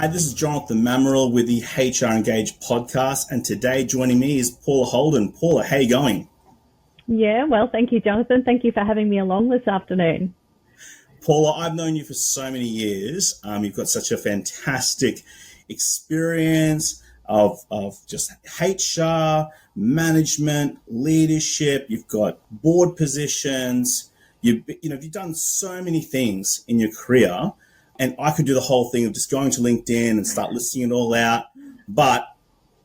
Hi, this is Jonathan Mamaril with the HR Engage podcast, and today joining me is Paula Holden. Paula, how are you going? Yeah, well, thank you, Jonathan. Thank you for having me along this afternoon. Paula, I've known you for so many years. You've got such a fantastic experience of just HR, management, leadership. You've got board positions. You've done so many things in your career, and I could do the whole thing of just going to LinkedIn and start listing it all out. But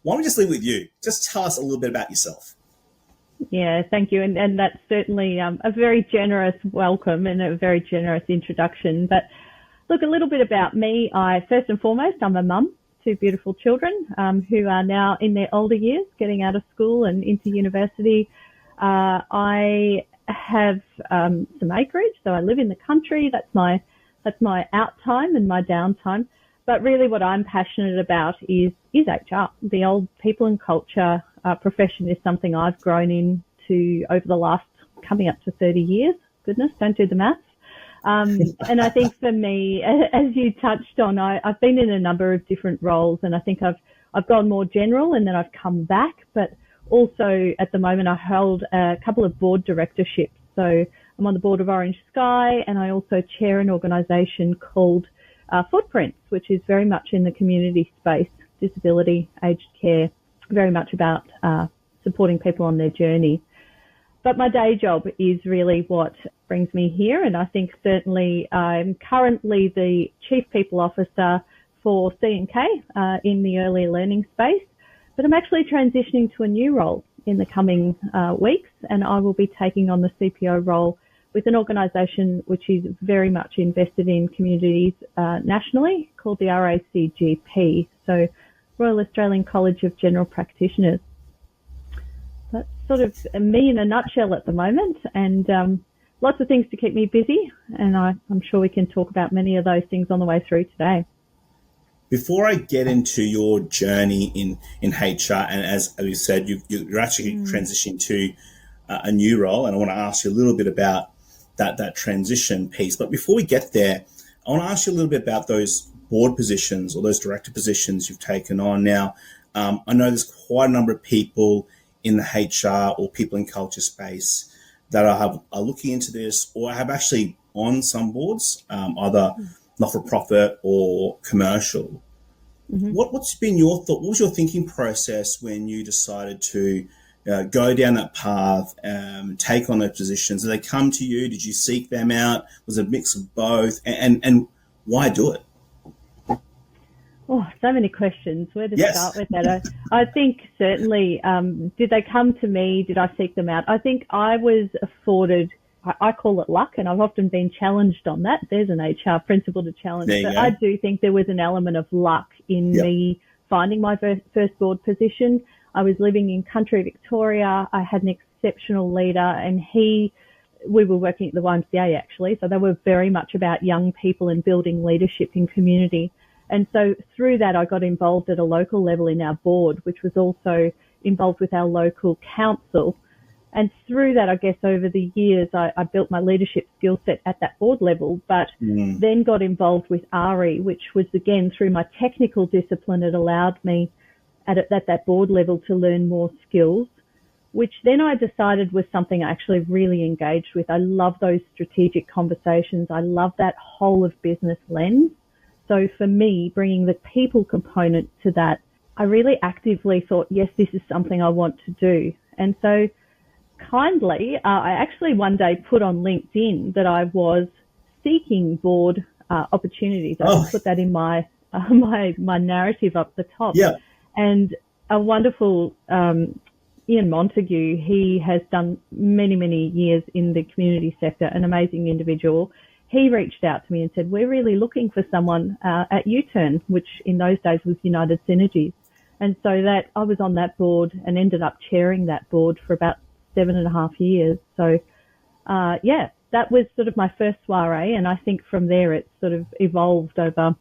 why don't we just leave with you? Just tell us a little bit about yourself. Yeah, thank you. And that's certainly a very generous welcome and a very generous introduction. But look, a little bit about me. First and foremost, I'm a mum, two beautiful children who are now in their older years, getting out of school and into university. I have some acreage, so I live in the country. That's my out time and my downtime. But really what I'm passionate about is HR. The old people and culture profession is something I've grown into over the last coming up to 30 years. Goodness, don't do the maths. And I think for me, as you touched on, I've been in a number of different roles, and I think I've gone more general and then I've come back. But also at the moment I hold a couple of board directorships. So I'm on the board of Orange Sky, and I also chair an organisation called Footprints, which is very much in the community space, disability, aged care, very much about supporting people on their journey. But my day job is really what brings me here, and I think certainly I'm currently the Chief People Officer for C&K in the early learning space, but I'm actually transitioning to a new role in the coming weeks, and I will be taking on the CPO role with an organisation which is very much invested in communities nationally, called the RACGP, so Royal Australian College of General Practitioners. That's sort of me in a nutshell at the moment, and lots of things to keep me busy, and I'm sure we can talk about many of those things on the way through today. Before I get into your journey in HR, and as you said, you're actually transitioning to a new role, and I want to ask you a little bit about that transition piece. But before we get there, I want to ask you a little bit about those board positions or those director positions you've taken on now. I know there's quite a number of people in the HR or people in culture space that are looking into this, or have actually on some boards, either not-for-profit or commercial. Mm-hmm. What's been your thought? What was your thinking process when you decided to go down that path, take on those positions? Did they come to you? Did you seek them out? Was it a mix of both? And why do it? Oh, so many questions. Where to start with that? I think certainly, did they come to me? Did I seek them out? I think I was afforded, I call it luck, and I've often been challenged on that. There's an HR principle to challenge. But I do think there was an element of luck in me finding my first board position. I was living in country Victoria. I had an exceptional leader, and we were working at the YMCA actually. So they were very much about young people and building leadership in community. And so through that, I got involved at a local level in our board, which was also involved with our local council. And through that, I guess over the years, I built my leadership skill set at that board level, but then got involved with RE, which was again through my technical discipline. It allowed me at that board level to learn more skills, which then I decided was something I actually really engaged with. I love those strategic conversations. I love that whole of business lens. So for me, bringing the people component to that, I really actively thought, yes, this is something I want to do. And so kindly, I actually one day put on LinkedIn that I was seeking board opportunities. I put that in my narrative up the top. Yeah. And a wonderful Ian Montague, he has done many, many years in the community sector, an amazing individual. He reached out to me and said, we're really looking for someone at U-Turn, which in those days was United Synergies. And so that I was on that board and ended up chairing that board for about 7.5 years. So, that was sort of my first soiree. And I think from there it sort of evolved over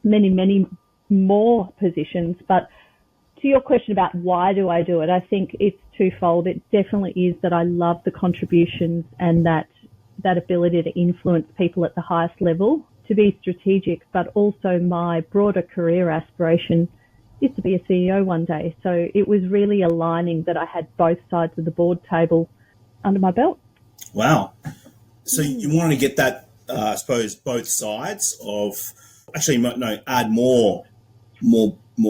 many, many more positions. But to your question about why do I do it, I think it's twofold. It definitely is that I love the contributions and that ability to influence people at the highest level to be strategic, but also my broader career aspiration is to be a CEO one day. So it was really aligning that I had both sides of the board table under my belt. Wow. So you wanted to get that, I suppose, both sides of, actually, no, add more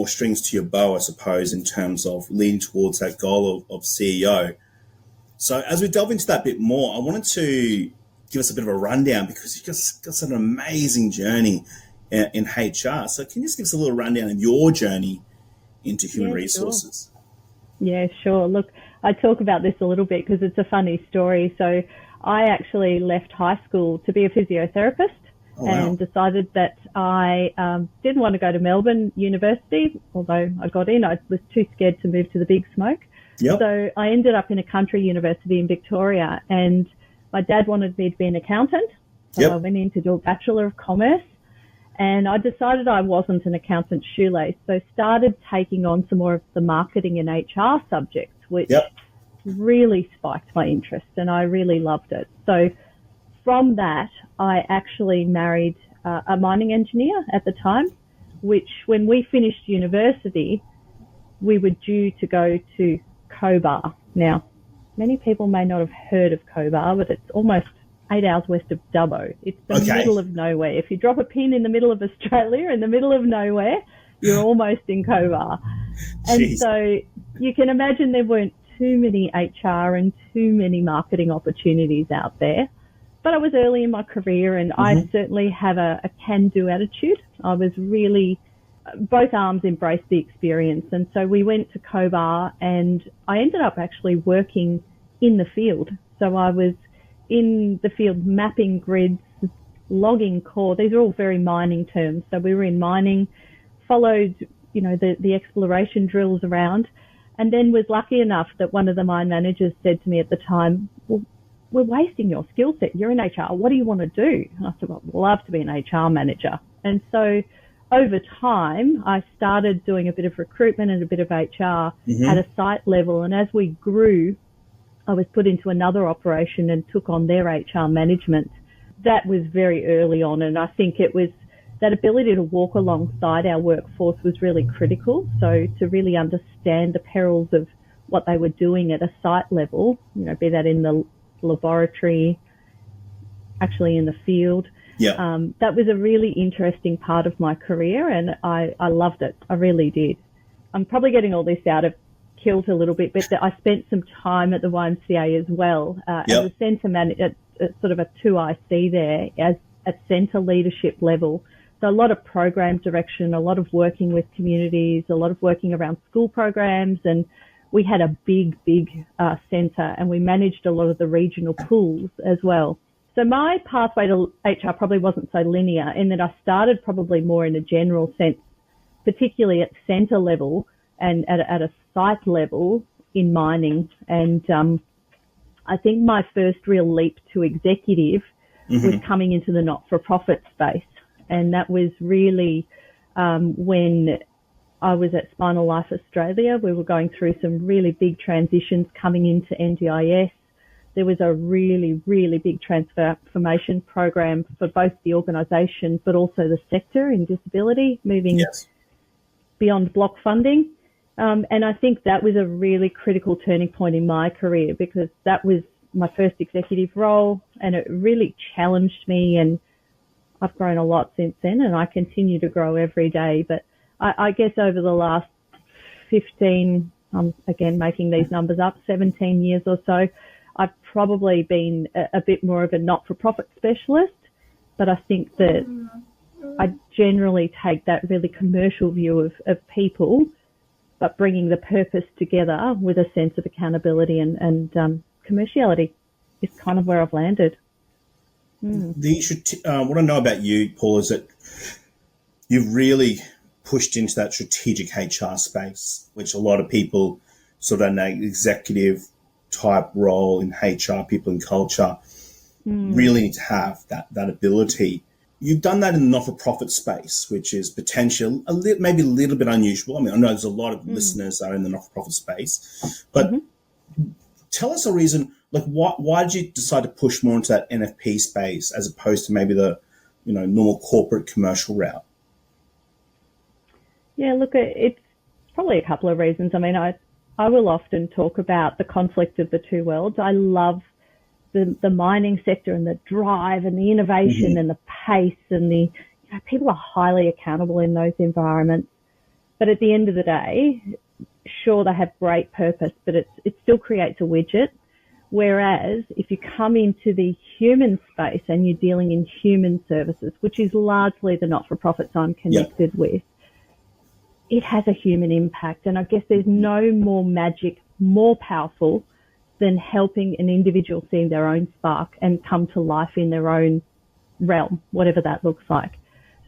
strings to your bow, I suppose, in terms of leading towards that goal of CEO. So as we delve into that a bit more, I wanted to give us a bit of a rundown, because you've just got such an amazing journey in HR. So can you just give us a little rundown of your journey into human resources? Sure. Yeah, sure. Look, I talk about this a little bit because it's a funny story. So I actually left high school to be a physiotherapist. Oh, wow. And decided that I didn't want to go to Melbourne University, although I got in. I was too scared to move to the big smoke. Yep. So I ended up in a country university in Victoria, and my dad wanted me to be an accountant. So I went in to do a Bachelor of Commerce, and I decided I wasn't an accountant's shoelace. So started taking on some more of the marketing and HR subjects, which really spiked my interest, and I really loved it. So from that, I actually married a mining engineer at the time, which when we finished university, we were due to go to Cobar. Now, many people may not have heard of Cobar, but it's almost 8 hours west of Dubbo. It's the middle of nowhere. If you drop a pin in the middle of Australia, in the middle of nowhere, you're almost in Cobar. And so you can imagine there weren't too many HR and too many marketing opportunities out there. But I was early in my career, and I certainly have a can-do attitude. I was really, both arms embraced the experience. And so we went to Cobar, and I ended up actually working in the field. So I was in the field mapping grids, logging core. These are all very mining terms. So we were in mining, followed, the exploration drills around, and then was lucky enough that one of the mine managers said to me at the time, well, we're wasting your skill set. You're in HR. What do you want to do? And I said, well, I'd love to be an HR manager. And so over time, I started doing a bit of recruitment and a bit of HR at a site level. And as we grew, I was put into another operation and took on their HR management. That was very early on. And I think it was that ability to walk alongside our workforce was really critical. So to really understand the perils of what they were doing at a site level, be that in the laboratory, actually in the field. That was a really interesting part of my career, and I loved it. I really did. I'm probably getting all this out of kilt a little bit, but I spent some time at the YMCA as well as a centre manager, sort of a 2IC there as at centre leadership level. So a lot of program direction, a lot of working with communities, a lot of working around school programs, and we had a big centre, and we managed a lot of the regional pools as well. So my pathway to HR probably wasn't so linear, in that I started probably more in a general sense, particularly at centre level and at a site level in mining. And I think my first real leap to executive was coming into the not-for-profit space. And that was really when I was at Spinal Life Australia. We were going through some really big transitions coming into NDIS. There was a really, really big transformation program for both the organisation but also the sector in disability, moving beyond block funding. And I think that was a really critical turning point in my career, because that was my first executive role, and it really challenged me, and I've grown a lot since then, and I continue to grow every day. But I guess over the last 15, again, making these numbers up, 17 years or so, I've probably been a bit more of a not-for-profit specialist, but I think that I generally take that really commercial view of people, but bringing the purpose together with a sense of accountability and commerciality is kind of where I've landed. What I know about you, Paul, is that you've really pushed into that strategic HR space, which a lot of people sort of in an executive type role in HR, people in culture, really need to have that ability. You've done that in the not-for-profit space, which is potential, maybe a little bit unusual. I mean, I know there's a lot of listeners that are in the not-for-profit space, but tell us a reason, like why did you decide to push more into that NFP space as opposed to maybe the normal corporate commercial route? Yeah, look, it's probably a couple of reasons. I mean, I will often talk about the conflict of the two worlds. I love the mining sector and the drive and the innovation and the pace and people are highly accountable in those environments. But at the end of the day, sure, they have great purpose, but it still creates a widget. Whereas if you come into the human space and you're dealing in human services, which is largely the not-for-profits I'm connected with, it has a human impact. And I guess there's no more magic, more powerful than helping an individual see their own spark and come to life in their own realm, whatever that looks like.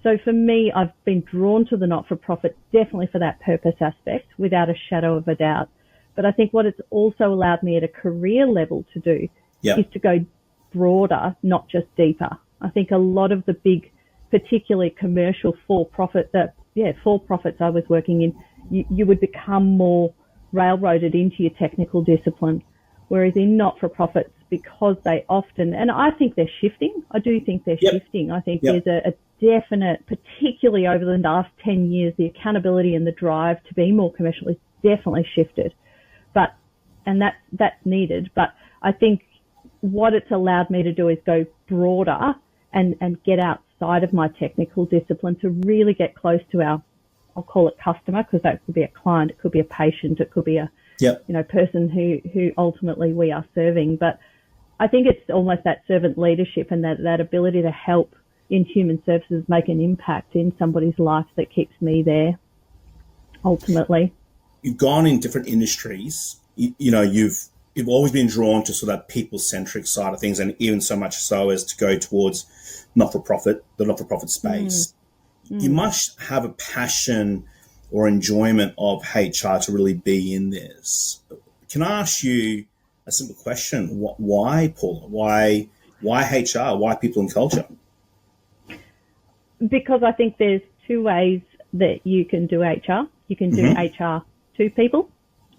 So for me, I've been drawn to the not-for-profit definitely for that purpose aspect, without a shadow of a doubt. But I think what it's also allowed me at a career level to do is to go broader, not just deeper. I think a lot of the big, particularly commercial for-profits I was working in, you would become more railroaded into your technical discipline. Whereas in not-for-profits, because they often, and I think they're shifting, I do think they're shifting. I think there's a definite, particularly over the last 10 years, the accountability and the drive to be more commercial is definitely shifted. And that's needed. But I think what it's allowed me to do is go broader and get outside of my technical discipline to really get close to I'll call it customer, because that could be a client, it could be a patient, it could be a person who ultimately we are serving. But I think it's almost that servant leadership and that ability to help in human services make an impact in somebody's life that keeps me there, ultimately. You've gone in different industries. You've always been drawn to sort of that people-centric side of things, and even so much so as to go towards the not-for-profit space. You must have a passion or enjoyment of HR to really be in this. Can I ask you a simple question? Why, Paula? Why HR? Why people and culture? Because I think there's two ways that you can do HR. You can do HR to people,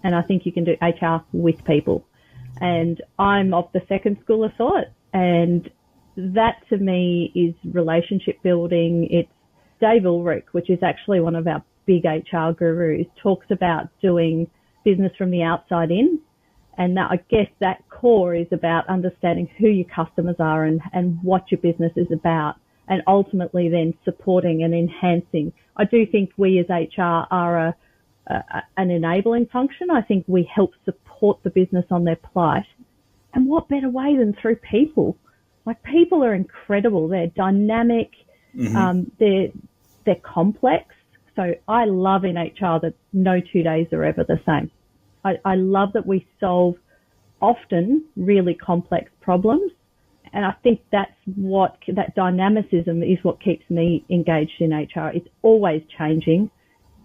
and I think you can do HR with people. And I'm of the second school of thought, and that to me is relationship building. It's Dave Ulrich, which is actually one of our big HR gurus, talks about doing business from the outside in. And that, I guess that core is about understanding who your customers are and what your business is about, and ultimately then supporting and enhancing. I do think we as HR are an enabling function. I think we help support the business on their plight. And what better way than through people? Like, people are incredible. They're dynamic. They're complex. So I love in HR that no 2 days are ever the same. I love that we solve often really complex problems. And I think that dynamicism is what keeps me engaged in HR. It's always changing.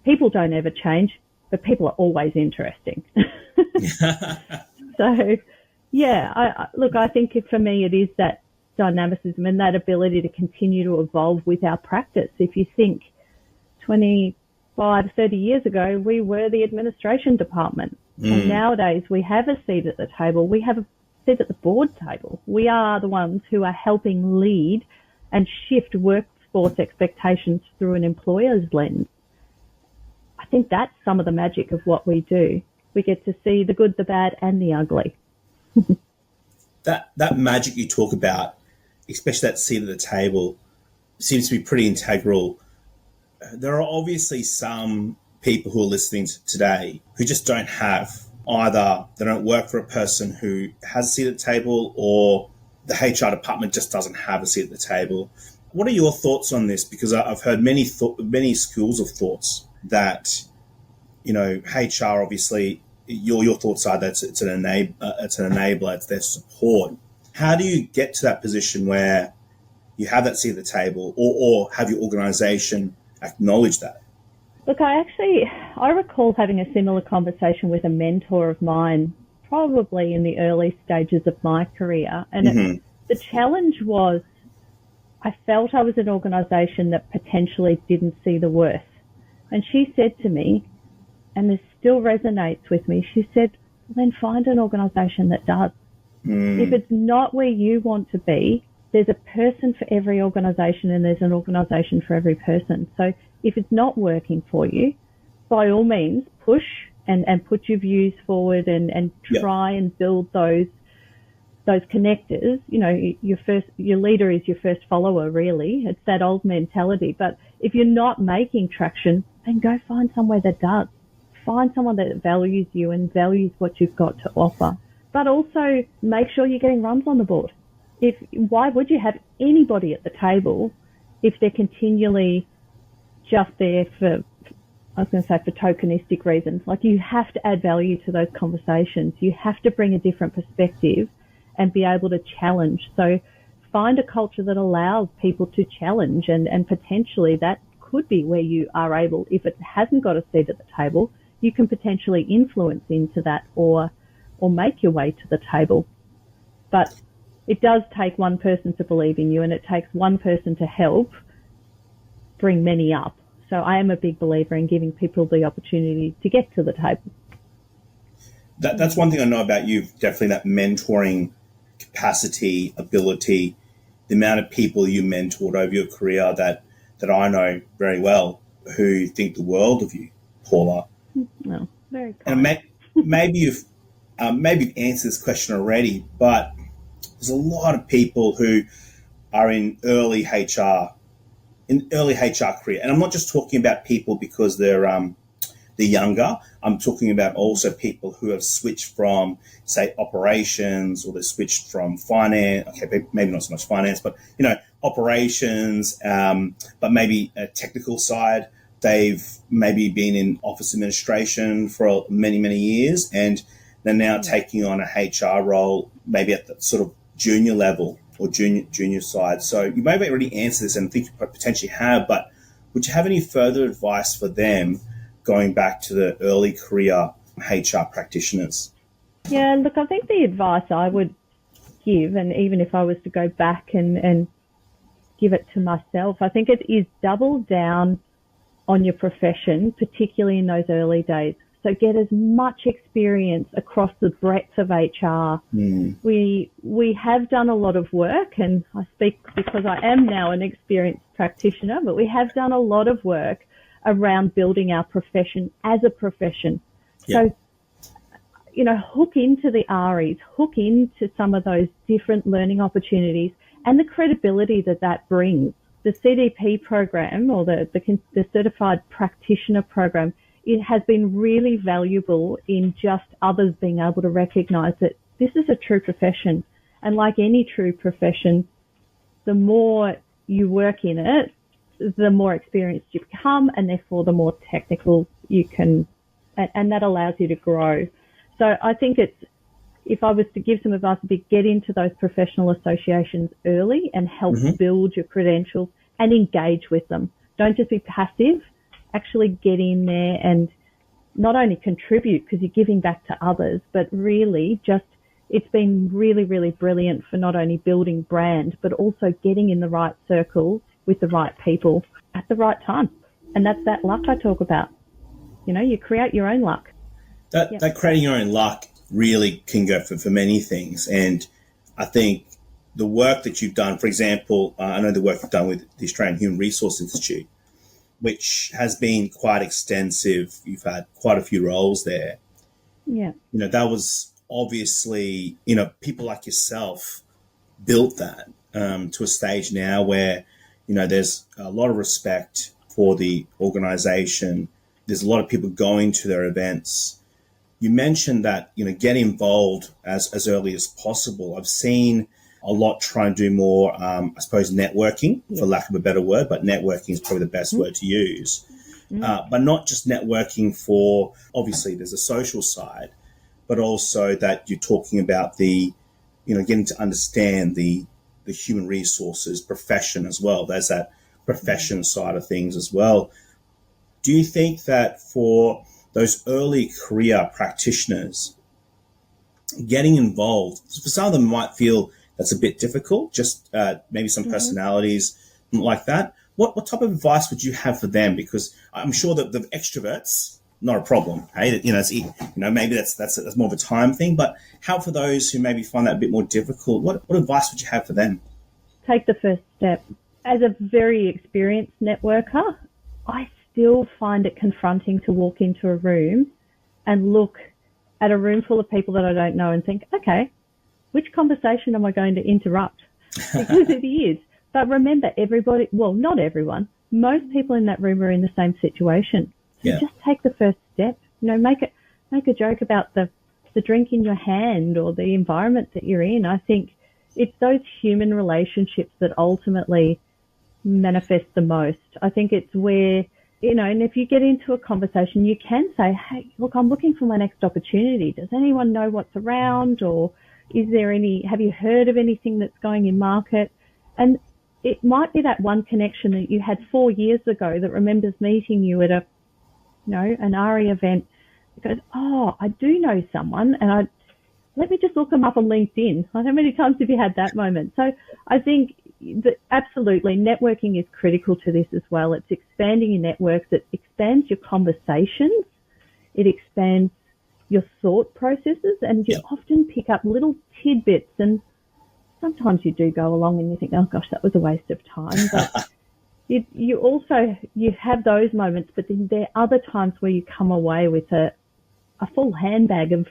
People don't ever change, but people are always interesting. So, yeah, I think for me it is that dynamicism and that ability to continue to evolve with our practice. If you think 25, 30 years ago, we were the administration department. And nowadays we have a seat at the table. We have a seat at the board table. We are the ones who are helping lead and shift workforce expectations through an employer's lens. I think that's some of the magic of what we do. We get to see the good, the bad, and the ugly. That magic you talk about, especially that seat at the table, seems to be pretty integral. There are obviously some people who are listening to today who just don't have either. They don't work for a person who has a seat at the table, or the HR department just doesn't have a seat at the table. What are your thoughts on this? Because I've heard many schools of thoughts that, HR, obviously, your thoughts are that it's an enabler, it's their support. How do you get to that position where you have that seat at the table, or have your organisation acknowledge that? Look, I recall having a similar conversation with a mentor of mine, probably in the early stages of my career. And the challenge was, I felt I was an organisation that potentially didn't see the worth. And she said to me, and this still resonates with me, she said, then find an organisation that does. If it's not where you want to be, there's a person for every organisation and there's an organisation for every person. So if it's not working for you, by all means, push and put your views forward and try and build those connectors. You know, your leader is your first follower, really. It's that old mentality. But if you're not making traction, then go find somewhere that does. Find someone that values you and values what you've got to offer. But also make sure you're getting runs on the board. Why would you have anybody at the table if they're continually just there for tokenistic reasons? Like, you have to add value to those conversations. You have to bring a different perspective and be able to challenge. So find a culture that allows people to challenge, and potentially that could be where you are able, if it hasn't got a seat at the table, you can potentially influence into that or make your way to the table. But it does take one person to believe in you, and it takes one person to help bring many up. So I am a big believer in giving people the opportunity to get to the table. That's one thing I know about you, definitely that mentoring capacity, ability, the amount of people you mentored over your career that I know very well who think the world of you, Paula. No, very kind. And maybe you've answered this question already, but there's a lot of people who are in early HR career, and I'm not just talking about people because they're younger. I'm talking about also people who have switched from, say, operations, or they switched from finance. Okay, maybe not so much finance, but operations, but maybe a technical side. They've maybe been in office administration for many, many years, and they're now taking on a HR role, maybe at the sort of junior level or junior side. So you may have already answered this, and I think you potentially have, but would you have any further advice for them going back to the early career HR practitioners? Yeah, look, I think the advice I would give, and even if I was to go back and give it to myself, I think it is double down on your profession, particularly in those early days. So get as much experience across the breadth of HR. We have done a lot of work, and I speak because I am now an experienced practitioner, but we have done a lot of work around building our profession as a profession. Yeah. So, hook into the REs, hook into some of those different learning opportunities and the credibility that brings. The CDP program, or the Certified Practitioner program, it has been really valuable in just others being able to recognise that this is a true profession. And like any true profession, the more you work in it, the more experienced you become, and therefore the more technical you can, and that allows you to grow. So I think if I was to give some advice, it'd be get into those professional associations early and help build your credentials and engage with them. Don't just be passive. Actually get in there and not only contribute because you're giving back to others, but really it's been really, really brilliant for not only building brand, but also getting in the right circles with the right people at the right time. And that's that luck I talk about. You create your own luck. That creating your own luck really can go for many things. And I think the work that you've done, for example, I know the work you've done with the Australian Human Resource Institute, which has been quite extensive. You've had quite a few roles there. Yeah. That was obviously, people like yourself built that to a stage now where, there's a lot of respect for the organization. There's a lot of people going to their events. You mentioned that, get involved as early as possible. I've seen a lot try and do more, I suppose, networking, for lack of a better word, but networking is probably the best word to use. But not just networking for, obviously, there's a social side, but also that you're talking about the, getting to understand the human resources profession as well. There's that profession side of things as well. Do you think that for those early career practitioners, getting involved, for some of them might feel that's a bit difficult, just maybe some personalities like that. What type of advice would you have for them? Because I'm sure that the extroverts, not a problem. Hey, maybe that's more of a time thing. But how for those who maybe find that a bit more difficult? What advice would you have for them? take the first step. As a very experienced networker, I still find it confronting to walk into a room and look at a room full of people that I don't know and think, okay, which conversation am I going to interrupt? Because it is. But remember, everybody, well, not everyone, most people in that room are in the same situation. So just take the first step. Make a joke about the drink in your hand or the environment that you're in. I think it's those human relationships that ultimately manifest the most. I think it's where, and if you get into a conversation, you can say, hey, look, I'm looking for my next opportunity. Does anyone know what's around, or have you heard of anything that's going in market? And it might be that one connection that you had 4 years ago that remembers meeting you at an RE event. It goes, oh, I do know someone, and let me just look them up on LinkedIn. How many times have you had that moment? So I think that absolutely networking is critical to this as well. It's expanding your networks. It expands your conversations. It expands your thought processes, and you often pick up little tidbits, and sometimes you do go along and you think, oh gosh, that was a waste of time. But you have those moments, but then there are other times where you come away with a full handbag of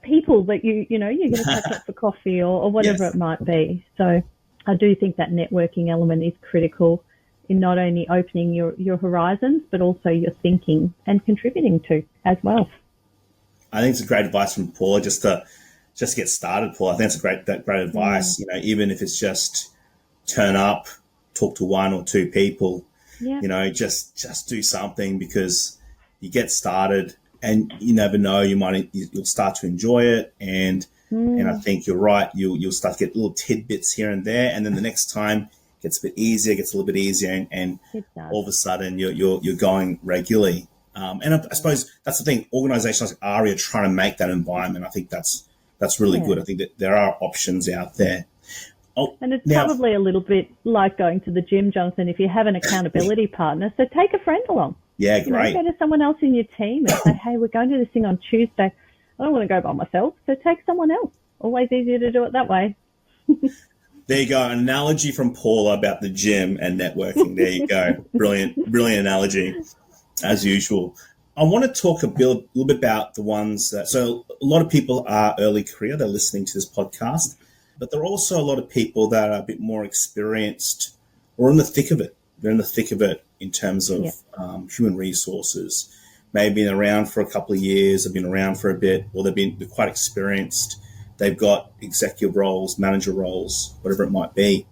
people that you're going to catch up for coffee or whatever it might be. So I do think that networking element is critical in not only opening your horizons, but also your thinking and contributing to as well. I think it's a great advice from Paula just to get started, Paula. I think it's great advice. Even if it's just turn up, talk to one or two people, just do something, because you get started and you never know, you'll start to enjoy it. And I think you're right. You'll start to get little tidbits here and there. And then the next time it gets a bit easier, and all of a sudden you're going regularly. And I suppose that's the thing. Organizations like ARI are trying to make that environment. I think that's really good. I think that there are options out there. And it's probably a little bit like going to the gym, Jonathan, if you have an accountability partner. So take a friend along. Yeah, great. Go to someone else in your team and say, hey, we're going to this thing on Tuesday. I don't want to go by myself, so take someone else. Always easier to do it that way. There you go. An analogy from Paula about the gym and networking. There you go. Brilliant analogy, as usual. I want to talk a little bit about the ones so a lot of people are early career. They're listening to this podcast, but there are also a lot of people that are a bit more experienced or in the thick of it. They're in the thick of it in terms of human resources. Maybe been around for a couple of years, have been around for a bit, or they're quite experienced. They've got executive roles, manager roles, whatever it might be.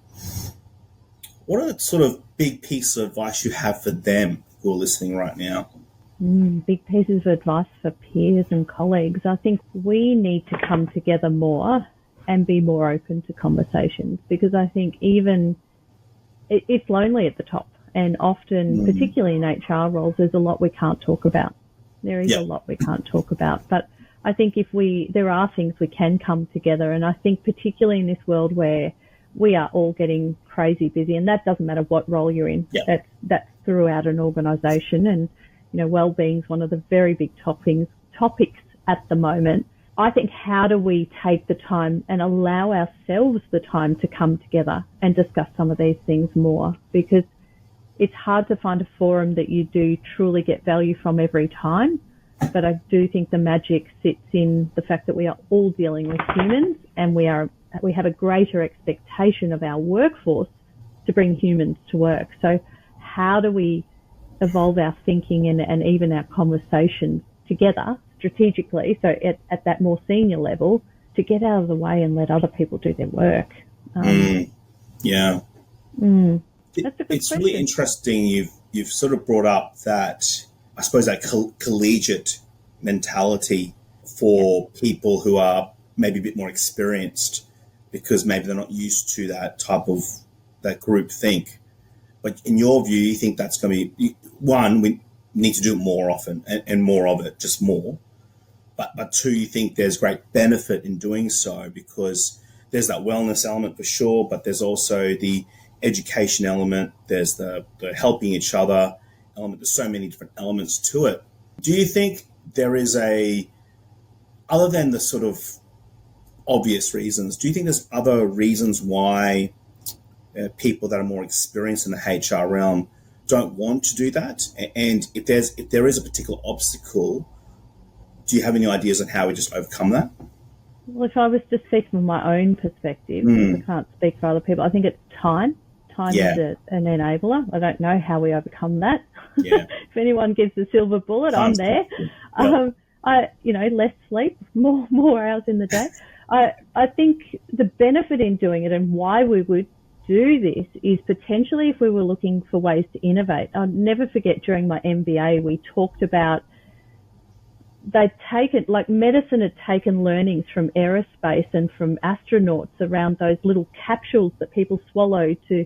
What are the sort of big pieces of advice you have for them who are listening right now? Big pieces of advice for peers and colleagues. I think we need to come together more and be more open to conversations, because I think even it's lonely at the top, and often, particularly in HR roles, there's a lot we can't talk about. There is a lot we can't talk about, but I think there are things we can come together, and I think particularly in this world where we are all getting crazy busy, and that doesn't matter what role you're in. That's throughout an organisation, and well-being is one of the very big topics at the moment. I think, how do we take the time and allow ourselves the time to come together and discuss some of these things more? Because it's hard to find a forum that you do truly get value from every time. But I do think the magic sits in the fact that we are all dealing with humans, and we have a greater expectation of our workforce to bring humans to work. So how do we evolve our thinking and even our conversations together strategically, so at that more senior level, to get out of the way and let other people do their work? That's a good question. Really interesting. You've sort of brought up that, I suppose, that collegiate mentality for people who are maybe a bit more experienced, because maybe they're not used to that type of that group think. But in your view, you think that's going to be, one, we need to do it more often and more of it, just more. But two, you think there's great benefit in doing so, because there's that wellness element for sure, but there's also the education element, there's the helping each other element. There's so many different elements to it. Do you think there is other than the sort of obvious reasons, do you think there's other reasons why people that are more experienced in the HR realm don't want to do that? And if there is a particular obstacle, do you have any ideas on how we just overcome that? Well, if I was to speak from my own perspective, because I can't speak for other people, I think it's time. Time is an enabler. I don't know how we overcome that. Yeah. If anyone gives the silver bullet, I'm there. Yep. Less sleep, more hours in the day. I think the benefit in doing it and why we would do this is potentially if we were looking for ways to innovate. I'll never forget during my MBA, we talked about medicine had taken learnings from aerospace and from astronauts around those little capsules that people swallow to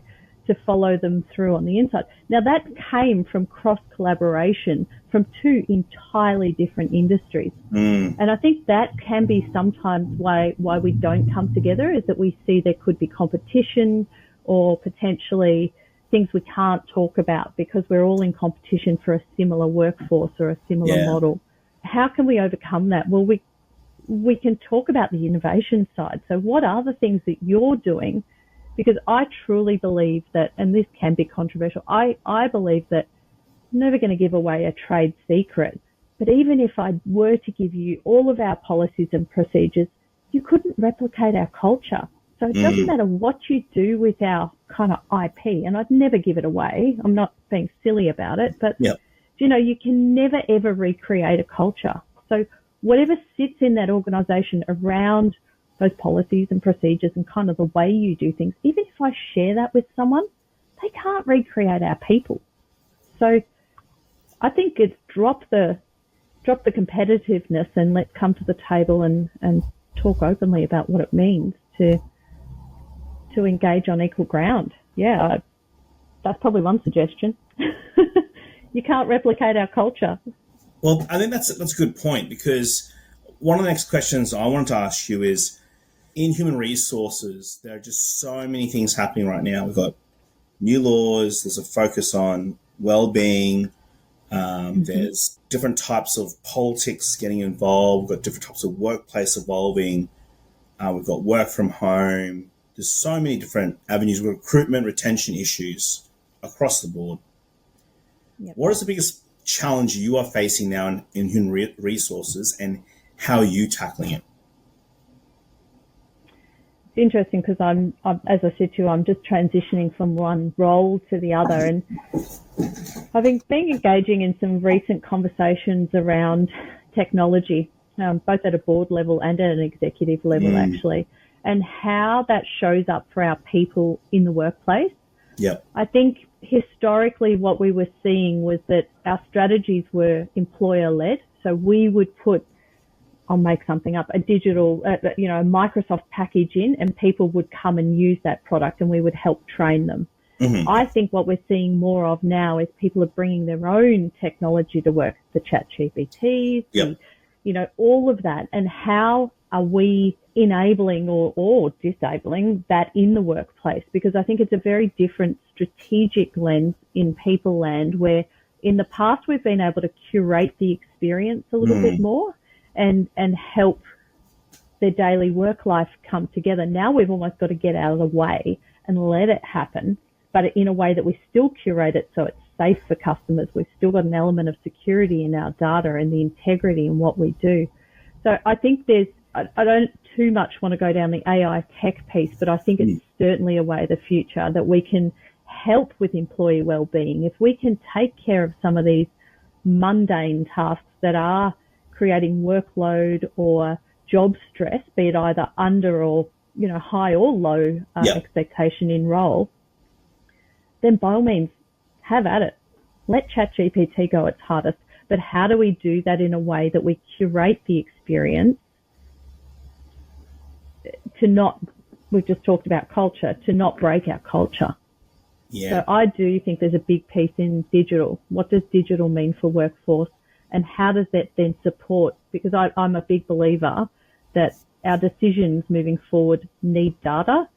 follow them through on the inside. Now that came from cross collaboration from two entirely different industries. And I think that can be sometimes why we don't come together, is that we see there could be competition or potentially things we can't talk about because we're all in competition for a similar workforce or a similar model. How can we overcome that? Well, we can talk about the innovation side. So what are the things that you're doing? Because I truly believe that, and this can be controversial, I believe that I'm never going to give away a trade secret. But even if I were to give you all of our policies and procedures, you couldn't replicate our culture. So it doesn't matter what you do with our kind of IP, and I'd never give it away. I'm not being silly about it, but you can never ever recreate a culture. So whatever sits in that organisation around those policies and procedures and kind of the way you do things, even if I share that with someone, they can't recreate our people. So I think it's drop the competitiveness and let's come to the table and talk openly about what it means to engage on equal ground. Yeah, that's probably one suggestion. You can't replicate our culture. Well, I think that's a good point, because one of the next questions I wanted to ask you is, in human resources, there are just so many things happening right now. We've got new laws, there's a focus on well-being, there's different types of politics getting involved, we've got different types of workplace evolving, we've got work from home. There's so many different avenues, recruitment, retention issues across the board. Yep. What is the biggest challenge you are facing now in human resources, and how are you tackling it? It's interesting because I'm, as I said to you, I'm just transitioning from one role to the other, and I've been engaging in some recent conversations around technology, both at a board level and at an executive level, actually, and how that shows up for our people in the workplace. Yep. I think historically what we were seeing was that our strategies were employer-led. So we would put, I'll make something up, a digital, a Microsoft package in, and people would come and use that product and we would help train them. I think what we're seeing more of now is people are bringing their own technology to work, the ChatGPTs, all of that. And how are we enabling or disabling that in the workplace? Because I think it's a very different strategic lens in people land, where in the past we've been able to curate the experience a little bit more and help their daily work life come together. Now we've almost got to get out of the way and let it happen, but in a way that we still curate it so it's safe for customers. We've still got an element of security in our data and the integrity in what we do. So I think I don't too much want to go down the AI tech piece, but I think it's certainly a way of the future that we can help with employee well-being. If we can take care of some of these mundane tasks that are creating workload or job stress, be it either under or, high or low expectation in role, then by all means, have at it. Let ChatGPT go its hardest. But how do we do that in a way that we curate the experience to not, we've just talked about culture, to not break our culture? Yeah. So I do think there's a big piece in digital. What does digital mean for workforce, and how does that then support? Because I'm a big believer that our decisions moving forward need data,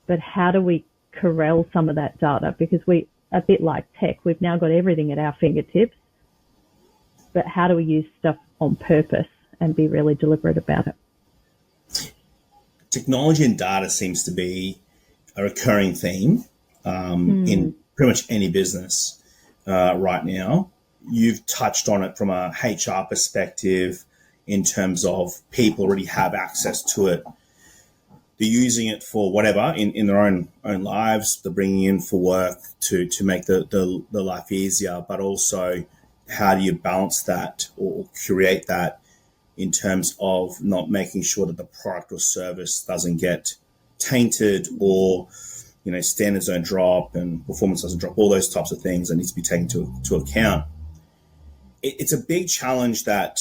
but how do we corral some of that data? Because a bit like tech, we've now got everything at our fingertips, but how do we use stuff on purpose and be really deliberate about it? Technology and data seems to be a recurring theme in pretty much any business right now. You've touched on it from a HR perspective in terms of people already have access to it. They're using it for whatever in their own lives. They're bringing in for work to make the life easier, but also how do you balance that or create that in terms of not making sure that the product or service doesn't get tainted or, standards don't drop and performance doesn't drop, all those types of things that need to be taken to account. It's a big challenge that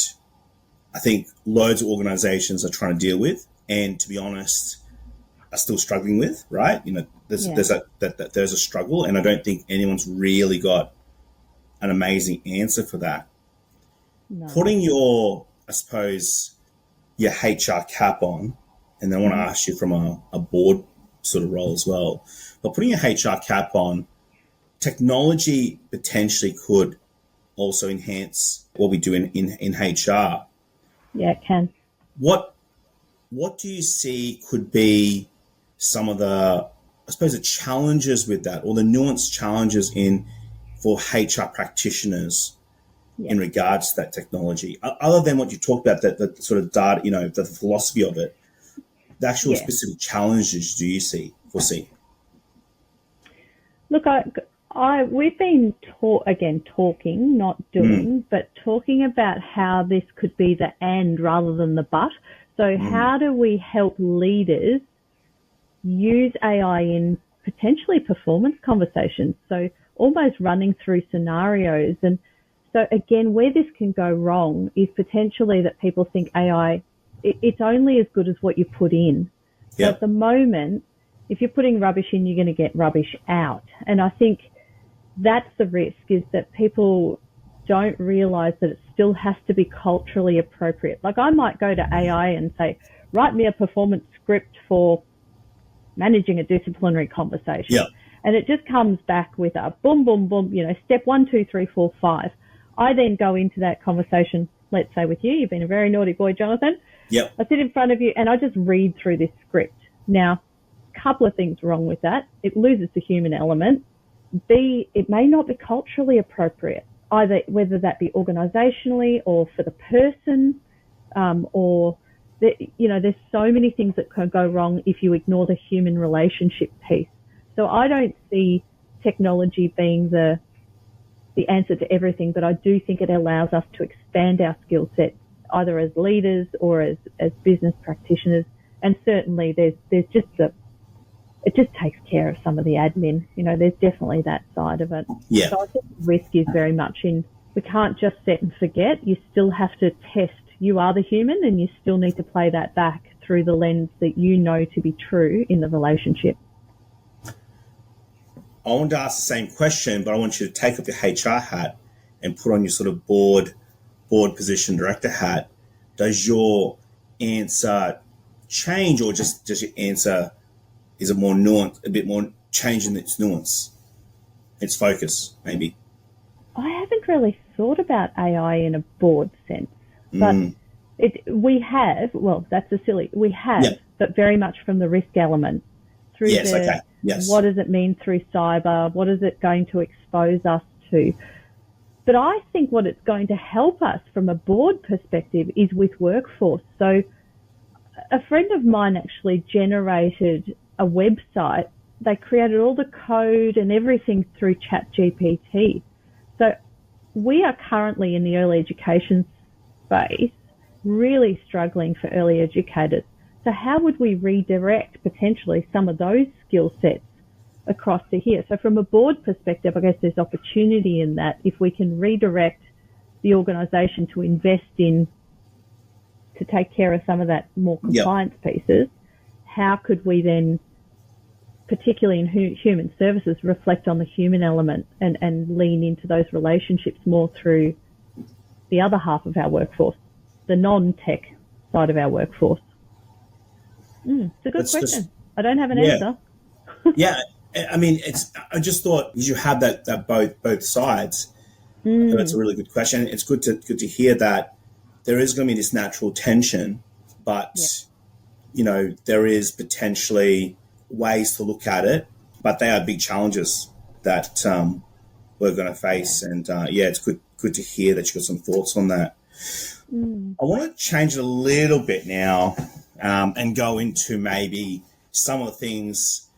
I think loads of organizations are trying to deal with, and to be honest, are still struggling with, right? There's a struggle, and I don't think anyone's really got an amazing answer for that. No. Putting your HR cap on, and then I want to ask you from a board sort of role as well, but putting your HR cap on, technology potentially could also enhance what we do in HR. Yeah, it can. What do you see could be some of the challenges with that, or the nuanced challenges for HR practitioners in regards to that technology, other than what you talked about, that sort of data, the philosophy of it, the actual specific challenges do you foresee? Look, we've been talking, not doing, but talking about how this could be the and rather than the but. So how do we help leaders use AI in potentially performance conversations? So almost running through scenarios. And so again, where this can go wrong is potentially that people think AI, it's only as good as what you put in. Yep. So at the moment, if you're putting rubbish in, you're going to get rubbish out. And I think that's the risk, is that people don't realize that it still has to be culturally appropriate. Like, I might go to AI and say, write me a performance script for managing a disciplinary conversation. Yeah. And it just comes back with a boom, boom, boom, step 1, 2, 3, 4, 5. I then go into that conversation, let's say with you. You've been a very naughty boy, Jonathan. Yep. I sit in front of you and I just read through this script. Now, a couple of things wrong with that. It loses the human element. B, it may not be culturally appropriate, either whether that be organisationally or for the person, or there's so many things that can go wrong if you ignore the human relationship piece. So I don't see technology being the answer to everything, but I do think it allows us to expand our skill set, either as leaders or as business practitioners. And certainly there's just it just takes care of some of the admin. There's definitely that side of it. Yeah. So I think the risk is very much we can't just set and forget. You still have to test. You are the human, and you still need to play that back through the lens that you know to be true in the relationship. I want to ask the same question, but I want you to take off your HR hat and put on your sort of board position director hat. Does your answer change, or just does your answer, is it more nuanced, a bit more change in its nuance, its focus, maybe? I haven't really thought about AI in a board sense, but we have, but very much from the risk element. Through what does it mean through cyber? What is it going to expose us to? But I think what it's going to help us from a board perspective is with workforce. So a friend of mine actually generated a website. They created all the code and everything through ChatGPT. So we are currently in the early education space really struggling for early educators. So how would we redirect potentially some of those skill sets across to here? So from a board perspective, I guess there's opportunity in that. If we can redirect the organisation to invest in, to take care of some of that more compliance pieces, how could we then, particularly in human services, reflect on the human element and lean into those relationships more through the other half of our workforce, the non-tech side of our workforce? It's a good question. I don't have an answer. Yeah, I mean, I just thought you have that both sides. That's a really good question. It's good to hear that there is going to be this natural tension, but there is potentially ways to look at it. but they are big challenges that we're going to face. And it's good to hear that you've got some thoughts on that. I want to change it a little bit now and go into maybe some of the things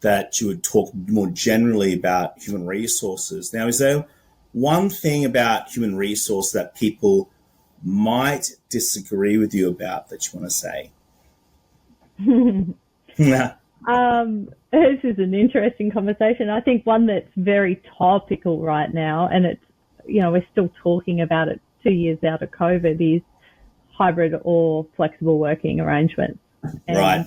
that you would talk more generally about human resources. Now, is there one thing about human resource that people might disagree with you about that you want to say? This is an interesting conversation. I think one that's very topical right now, and it's, we're still talking about it 2 years out of COVID, is hybrid or flexible working arrangements. And, right.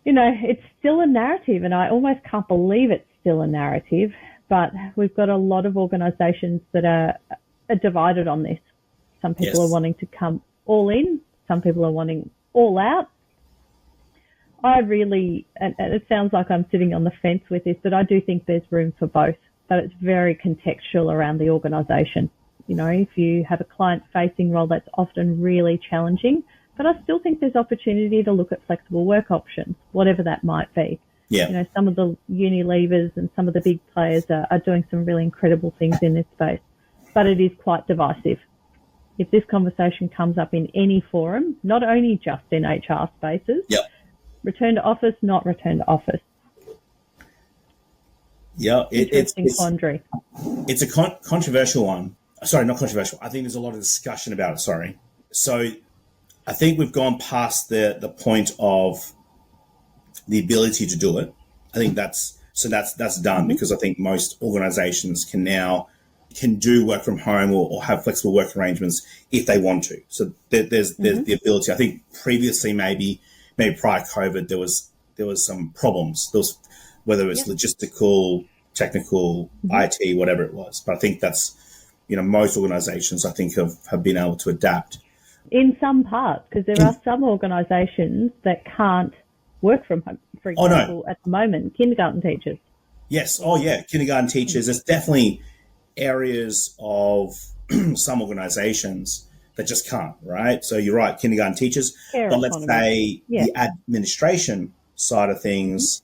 It's still a narrative, and I almost can't believe it's still a narrative, but we've got a lot of organisations that are divided on this. Some people are wanting to come all in. Some people are wanting all out. I really, and it sounds like I'm sitting on the fence with this, but I do think there's room for both. But it's very contextual around the organisation. If you have a client-facing role, that's often really challenging. But I still think there's opportunity to look at flexible work options, whatever that might be. Yeah. Some of the Unilevers and some of the big players are doing some really incredible things in this space. But it is quite divisive. If this conversation comes up in any forum, not only just in HR spaces, return to office, not return to office. Yeah, it's quandary. It's a controversial one. Sorry, not controversial. I think there's a lot of discussion about it. Sorry. So I think we've gone past the point of the ability to do it. I think that's done because I think most organizations can do work from home or have flexible work arrangements if they want to. So there's the ability. I think previously maybe prior to COVID there was some problems. There was, whether it's logistical, technical, IT, whatever it was. But I think that's most organizations I think have been able to adapt. In some parts, because there are some organisations that can't work from home. For example, at the moment, kindergarten teachers. Yes. Oh, yeah. Kindergarten teachers. There's definitely areas of some organisations that just can't, right? So you're right, kindergarten teachers. But let's say the administration side of things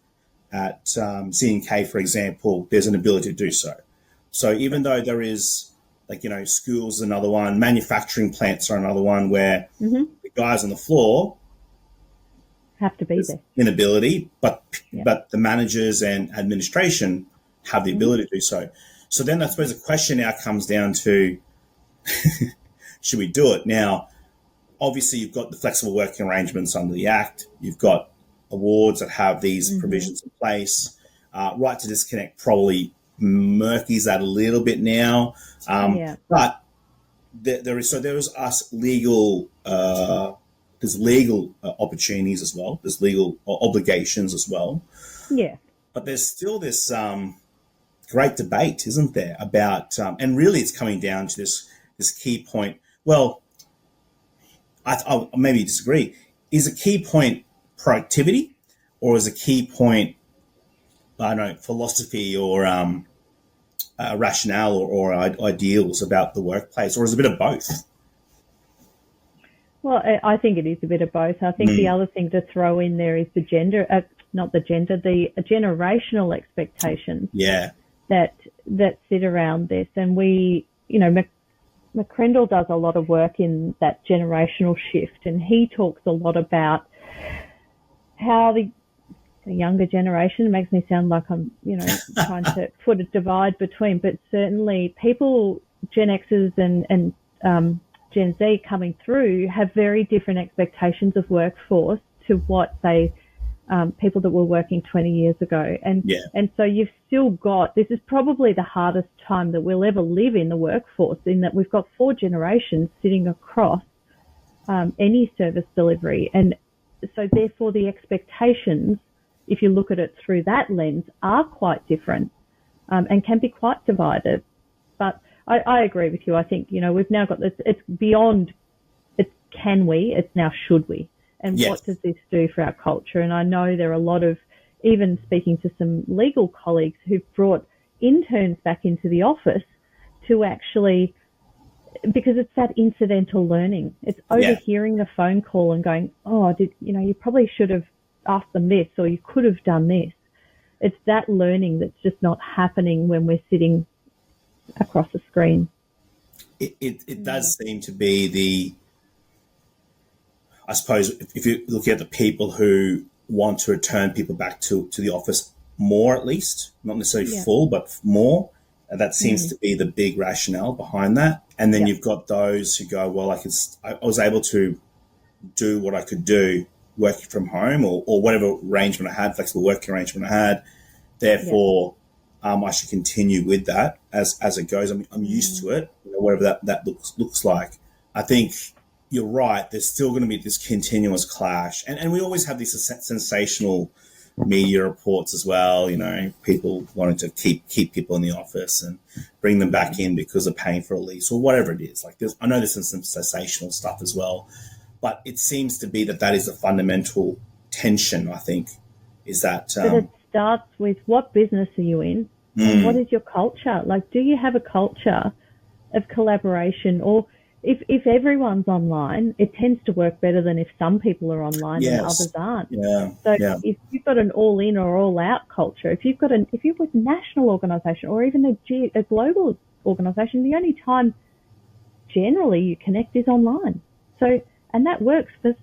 at C&K, for example, there's an ability to do so. So even though there is, schools, another one, manufacturing plants are another one where the guys on the floor have to be there. Inability, but the managers and administration have the ability to do so. So then I suppose the question now comes down to, should we do it? Now, obviously you've got the flexible working arrangements under the Act. You've got awards that have these provisions in place. Right to disconnect probably murkies that a little bit now. But there is us legal, there's legal opportunities as well. There's legal obligations as well. Yeah. But there's still this great debate, isn't there, about, and really it's coming down to this key point. Well, I maybe disagree. Is a key point productivity, or is a key point, I don't know, philosophy or rationale or ideals about the workplace, or is it a bit of both? Well, I think it is a bit of both. I think the other thing to throw in there is the generational expectations. Yeah. That sit around this, and we, McCrindle does a lot of work in that generational shift, and he talks a lot about how the younger generation, it makes me sound like I'm, trying to put a divide between, but certainly people, Gen Xers and Gen Z coming through have very different expectations of workforce to what people that were working 20 years ago. And so you've still got, this is probably the hardest time that we'll ever live in the workforce, in that we've got 4 generations sitting across any service delivery. And so therefore the expectations, if you look at it through that lens, are quite different and can be quite divided. But I agree with you. I think, we've now got this, it's beyond, it's can we, it's now should we. And what does this do for our culture? And I know there are a lot of, even speaking to some legal colleagues who've brought interns back into the office to actually, because it's that incidental learning. It's overhearing the phone call and going, you probably should have asked them this, or you could have done this. it's that learning that's just not happening when we're sitting across a screen. It does seem to be I suppose, if you look at the people who want to return people back to the office more, at least, not necessarily full, but more, that seems to be the big rationale behind that. And then you've got those who go, well, I was able to do what I could do working from home or whatever arrangement I had, flexible working arrangement I had. Therefore, I should continue with that as it goes. I'm used to it, whatever that looks like. I think you're right. There's still going to be this continuous clash. And we always have these sensational media reports as well, people wanting to keep people in the office and bring them back in because they're paying for a lease or whatever it is. Like I know there's some sensational stuff as well, but it seems to be that is the fundamental tension, I think, is that... but it starts with what business are you in? And what is your culture? Like, do you have a culture of collaboration? Or if everyone's online, it tends to work better than if some people are online and others aren't. So if you've got an all-in or all-out culture, if you're with a national organisation or even a global organisation, the only time generally you connect is online. So, and that works for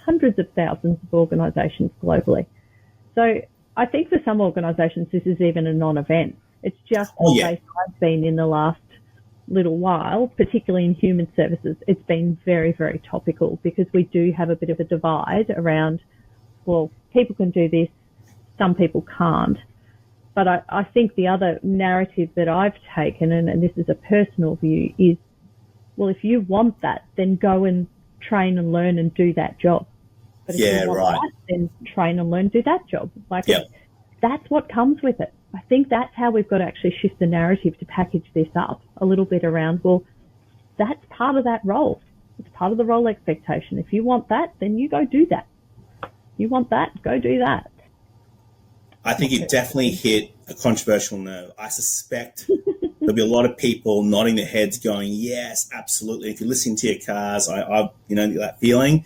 hundreds of thousands of organisations globally. So I think for some organisations this is even a non-event. It's just the place I've been in the last little while, particularly in human services. It's been very, very topical because we do have a bit of a divide around, well, people can do this, some people can't. But I think the other narrative that I've taken, and this is a personal view, is, well, if you want that, then go and train and learn and do that job. But if you want that, then train and learn, do that job. That's what comes with it. I think that's how we've got to actually shift the narrative to package this up a little bit around, well, that's part of that role. It's part of the role expectation. If you want that, then you go do that. You want that, go do that. I think you definitely hit a controversial nerve. I suspect there'll be a lot of people nodding their heads going, yes, absolutely. If you're listening to your cars, I that feeling.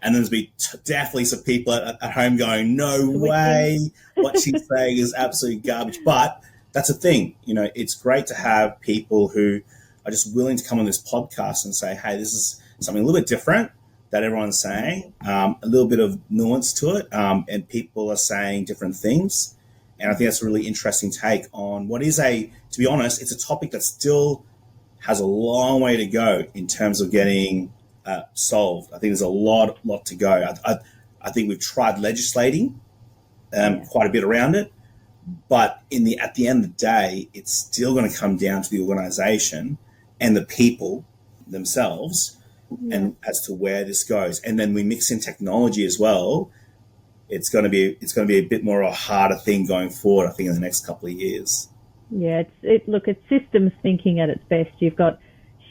And there's be definitely some people at home going, no way, what she's saying is absolute garbage. But that's the thing, it's great to have people who are just willing to come on this podcast and say, hey, this is something a little bit different that everyone's saying, a little bit of nuance to it, and people are saying different things. And I think that's a really interesting take on what is to be honest, it's a topic that still has a long way to go in terms of getting solved. I think there's a lot to go. I think we've tried legislating quite a bit around it, but at the end of the day, it's still going to come down to the organisation and the people themselves, and as to where this goes. And then we mix in technology as well. It's going to be a bit more of a harder thing going forward, I think, in the next couple of years. Yeah, it's systems thinking at its best. You've got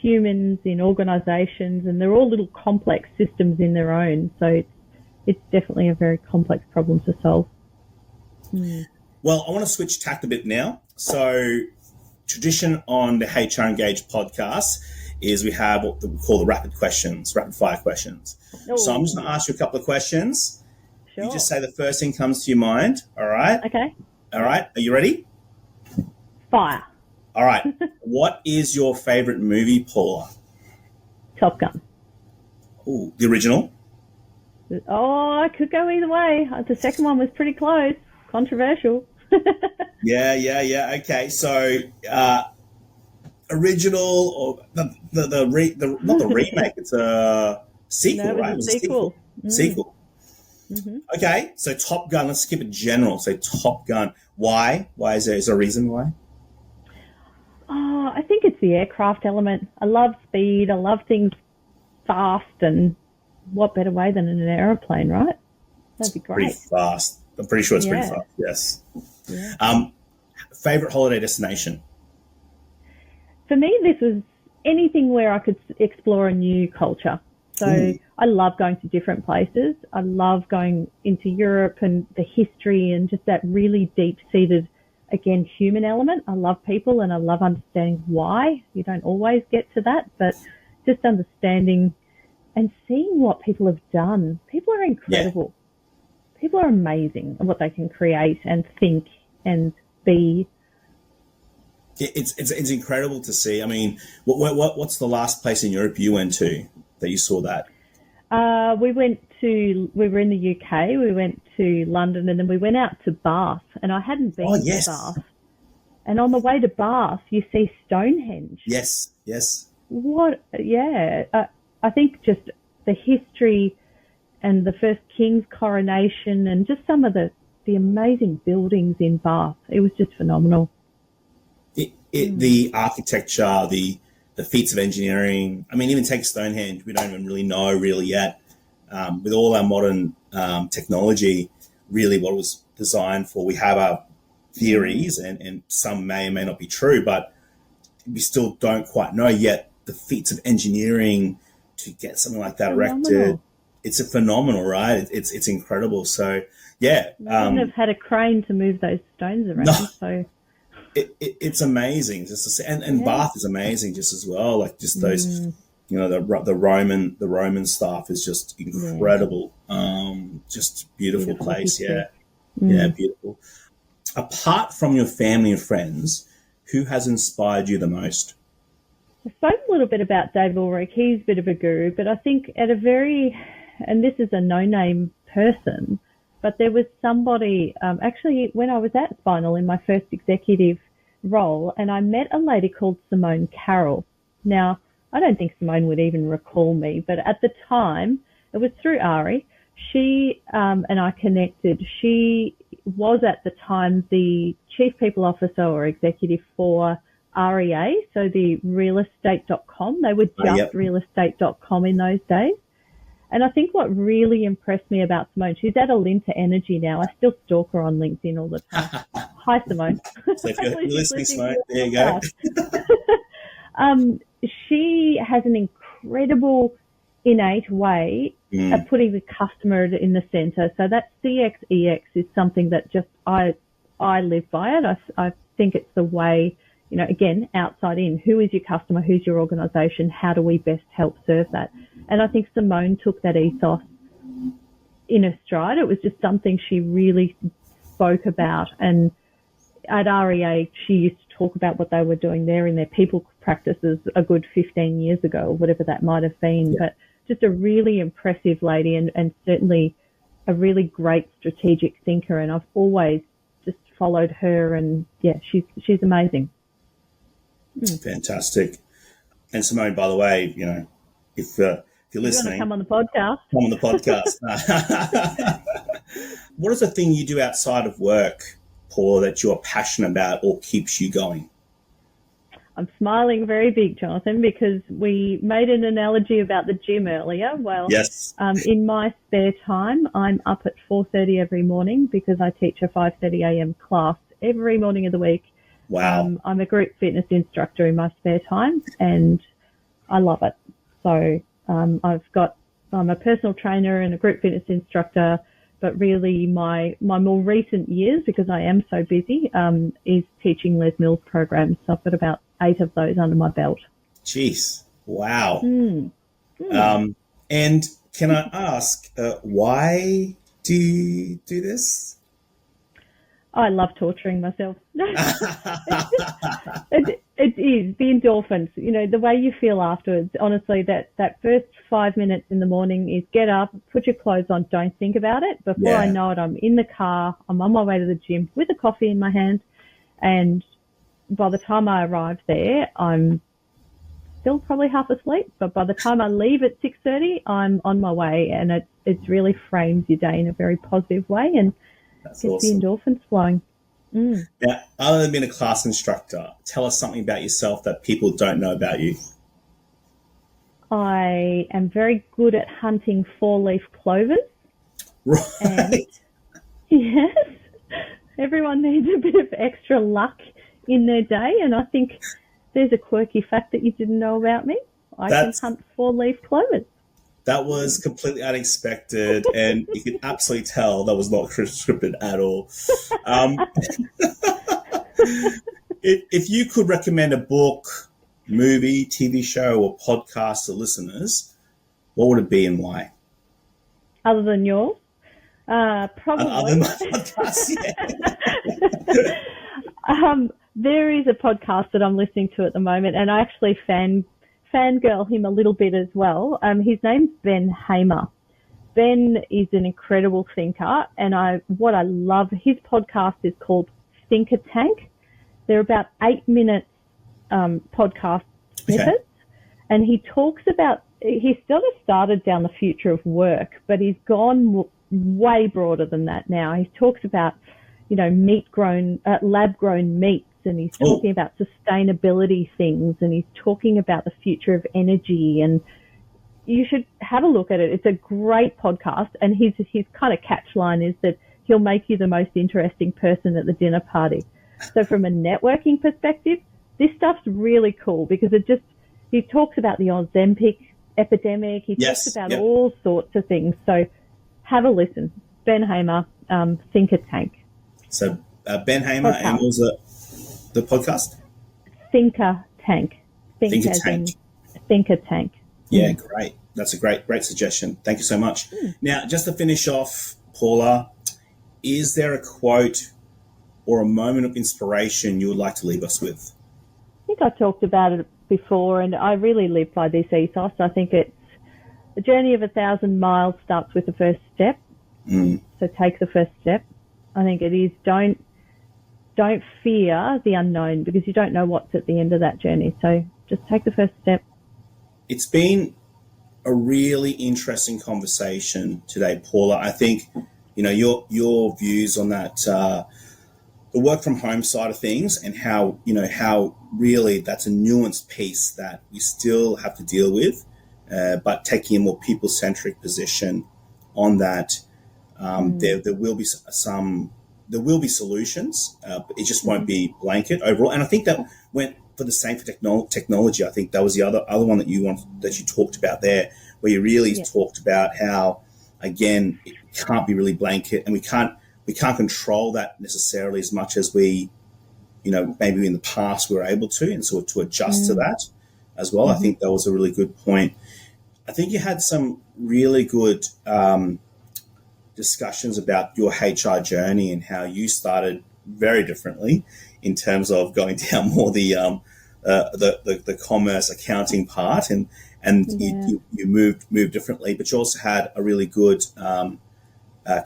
humans in organisations, and they're all little complex systems in their own. So it's definitely a very complex problem to solve. Well, I want to switch tack a bit now. So tradition on the HR Engaged podcast is we have what we call the rapid fire questions. So I'm just going to ask you a couple of questions. Sure. You just say the first thing comes to your mind. All right? Okay. All right. Are you ready? Fire. All right. What is your favourite movie, Paula? Top Gun. Ooh, the original? Oh, I could go either way. The second one was pretty close. Controversial. Yeah. Okay. So, original or not the remake? It's a sequel, right? It was a sequel. Sequel. Mm-hmm. Okay. So, Top Gun. Let's keep it general. So, Top Gun. Why? Is there a reason why? Oh, I think it's the aircraft element. I love speed. I love things fast, and what better way than in an aeroplane, right? That'd be great. Pretty fast. I'm pretty sure it's pretty fast. Yes. Yeah. Favorite holiday destination? For me, this was anything where I could explore a new culture. So I love going to different places. I love going into Europe and the history and just that really deep-seated, again, human element. I love people and I love understanding why. You don't always get to that, but just understanding and seeing what people have done. People are incredible. Yeah. People are amazing at what they can create and think and be. It's incredible to see. I mean, what's the last place in Europe you went to that you saw that? We were in the UK, we went to London, and then we went out to Bath, and I hadn't Oh, been to yes. Bath. And on the way to Bath, you see Stonehenge. Yes, yes. I think just the history and the first king's coronation and just some of the amazing buildings in Bath. It was just phenomenal. The architecture, the feats of engineering. I mean, even take Stonehenge, we don't even really know really yet. With all our modern technology, really what it was designed for. We have our theories, and some may or may not be true, but we still don't quite know yet the feats of engineering to get something like that erected. It's a phenomenal, right? It's incredible. So, yeah. They wouldn't have had a crane to move those stones around, no. So... It's amazing just to see, and Bath is amazing just as well. Like just those, the Roman stuff is just incredible. Just beautiful place. Yeah, beautiful. Apart from your family and friends, who has inspired you the most? I spoke a little bit about Dave Ulrich. He's a bit of a guru, but I think and this is a no-name person, but there was somebody, actually, when I was at Spinal in my first executive role, and I met a lady called Simone Carroll. Now, I don't think Simone would even recall me, but at the time, it was through Ari. She and I connected. She was at the time the Chief People Officer or Executive for REA, so the realestate.com. They were just realestate.com in those days. And I think what really impressed me about Simone, she's at Alinta Energy now. I still stalk her on LinkedIn all the time. Hi, Simone. So if you're listening, Simone, there you go. She has an incredible innate way of putting the customer in the center. So that CXEX is something that just I live by it. I think it's the way, again, outside in. Who is your customer? Who's your organization? How do we best help serve that? And I think Simone took that ethos in her stride. It was just something she really spoke about. And at REA, she used to talk about what they were doing there in their people practices a good 15 years ago, or whatever that might have been. But just a really impressive lady, and certainly a really great strategic thinker. And I've always just followed her, and she's amazing. Fantastic. And Simone, by the way, if you're listening, come on the podcast. Come on the podcast. What is the thing you do outside of work, Paula, that you're passionate about or keeps you going? I'm smiling very big, Jonathan, because we made an analogy about the gym earlier. Well, yes. In my spare time, I'm up at 4:30 every morning because I teach a 5:30 a.m. class every morning of the week. Wow. I'm a group fitness instructor in my spare time, and I love it. So I'm a personal trainer and a group fitness instructor, but really my more recent years, because I am so busy, is teaching Les Mills programs. So I've got about 8 of those under my belt. Jeez. Wow. And can I ask, why do you do this? I love torturing myself. It is the endorphins, the way you feel afterwards. Honestly, that first 5 minutes in the morning is get up, put your clothes on, don't think about it. Before I know it, I'm in the car, I'm on my way to the gym with a coffee in my hand. And by the time I arrive there, I'm still probably half asleep. But by the time I leave at 6:30, I'm on my way, and it really frames your day in a very positive way. And that's gets awesome. the endorphins flowing. Now, other than being a class instructor, tell us something about yourself that people don't know about you. I am very good at hunting 4-leaf clovers. Right. And, yes, everyone needs a bit of extra luck in their day, and I think there's a quirky fact that you didn't know about me. I can hunt 4-leaf clovers. That was completely unexpected, and you can absolutely tell that was not scripted at all. If you could recommend a book, movie, TV show, or podcast to listeners, what would it be and why? Other than yours? Probably. Other podcasts, yeah. There is a podcast that I'm listening to at the moment, and I actually fangirl him a little bit as well. His name's Ben Hamer. Ben is an incredible thinker, and what I love, his podcast is called Think a Tank. They're about 8 minute podcast snippets, and he talks about, he sort of started down the future of work, but he's gone way broader than that now. He talks about, lab-grown meats, and he's talking about sustainability things, and he's talking about the future of energy, and you should have a look at it. It's a great podcast, and his kind of catchline is that he'll make you the most interesting person at the dinner party. So from a networking perspective, this stuff's really cool because he talks about the Ozempic epidemic. He talks about all sorts of things. So have a listen. Ben Hamer, Think a Tank. So Ben Hamer, podcast. And what was the podcast? Think a Tank. Think a Tank. Think a Tank. Yeah, great. That's a great suggestion. Thank you so much. Now, just to finish off, Paula, is there a quote or a moment of inspiration you would like to leave us with? I think I talked about it before, and I really live by this ethos. I think it's the journey of 1,000 miles starts with the first step. So take the first step. I think it is don't fear the unknown because you don't know what's at the end of that journey. So just take the first step. It's been a really interesting conversation today, Paula. I think, your views on that, the work from home side of things, and how really that's a nuanced piece that we still have to deal with, but taking a more people-centric position on that. There will be solutions, but it just won't be blanket overall. And I think that went for the same for technology. I think that was the other one that you talked about there, where you really talked about how, again, it can't be really blanket, and we can't control that necessarily as much as we, maybe in the past we were able to, and so to adjust to that as well. I think that was a really good point. I think you had some really good discussions about your HR journey and how you started very differently in terms of going down more the commerce accounting part, and you moved differently, but you also had a really good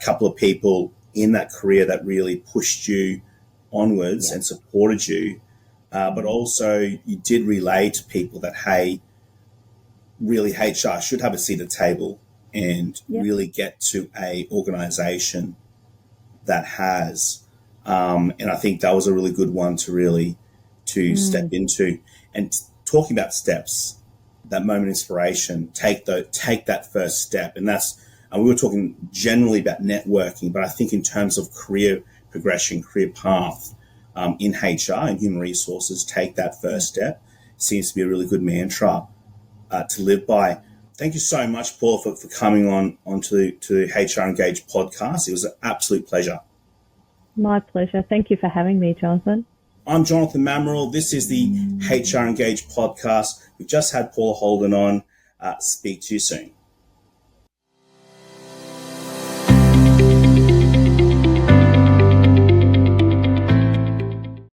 couple of people in that career that really pushed you onwards and supported you, but also you did relay to people that, hey, really HR should have a seat at the table and really get to a organization that has, and I think that was a really good one to step into. And talking about steps, that moment of inspiration, take that first step. And we were talking generally about networking, but I think in terms of career progression, career path in HR and human resources, take that first step seems to be a really good mantra to live by. Thank you so much, Paul, for coming onto the HR Engage podcast. It was an absolute pleasure. My pleasure. Thank you for having me, Jonathan. I'm Jonathan Mamaril. This is the HR Engage podcast. We've just had Paula Holden on. Speak to you soon.